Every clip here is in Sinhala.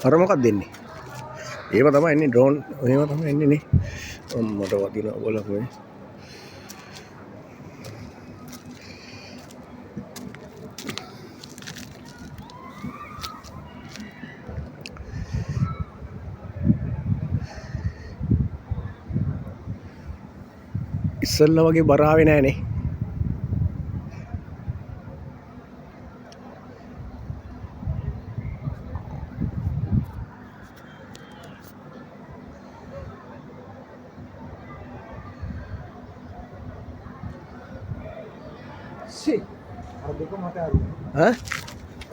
අර මොකක්ද දෙන්නේ? ඒව තමයි එන්නේ ඩ්‍රෝන් එහෙම තමයි එන්නේ නේ. මට වදිනවා බලන්න. ඉස්සල්ලා වගේ බර ආවේ නෑනේ. ඈ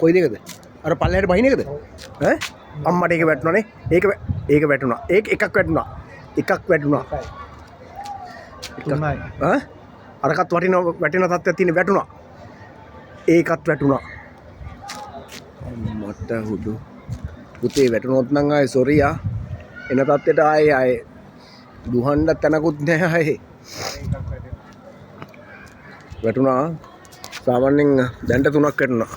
කොයි දෙකද? අර පල්ලෙහාට බහින එකද? ඈ අම්මට ඒක වැටුණානේ. ඒක වැටුණා. ඒක එකක් වැටුණා. තුනයි. ඈ අරකට වැටෙන තත්ත්වයක් තියෙන වැටුණා. ඒකත් වැටුණා. මට හුදු පුතේ වැටුණොත් නම් ආයේ සෝරි ආ. එන තත්ත්වයට ආයේ දුහන්න තැනකුත් නැහැ ආයේ. වැටුණා. සාමාන්‍යයෙන් දැන්ට 3ක් වැටුණා.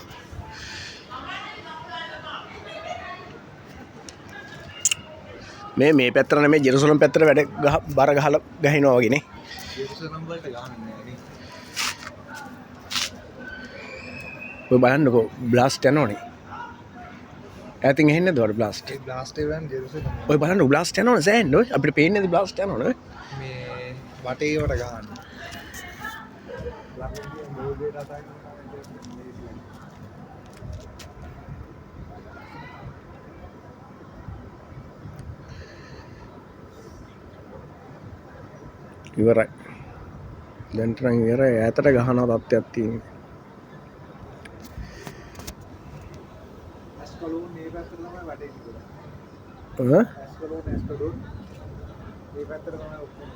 මේ පැත්තට නෙමෙයි ජෙරුසලම් පැත්තට බර ගහලා ගහිනවා වගේ නේ. ජෙරුසලම් වලට ගහන්නේ නැහැ නේ. ඔය බලන්නකෝ බ්ලාස්ට් යනවනේ. ඈතින් ඇහෙන්නේ නැද්ද වර බ්ලාස්ට්? ඒ බ්ලාස්ට් එක වෙන ජෙරුසලම්. ඔය බලන්න බ්ලාස්ට් යනවනේ සෑහෙන්න ඔය අපිට පේන්නේ නැද්ද බ්ලාස්ට් යනවනේ ඔය? මේ වටේවට ගහන්නේ. ඉවරයි. දැන්ට නම් ඉවරයි. ඈතට ගහන තත්ත්වයක් තියෙනවා. ඇස්කලෝන් මේ පැත්තට තමයි වටේ තිබුණා. ඇස්කලෝන් මේ පැත්තට තමයි ඔක්කොම.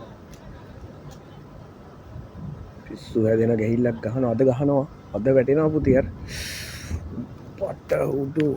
පිස්සු හැදෙන ගහිල්ලක් ගහනවා. අද ගහනවා. අද වැටෙනවා පුතියර්. පට උඩු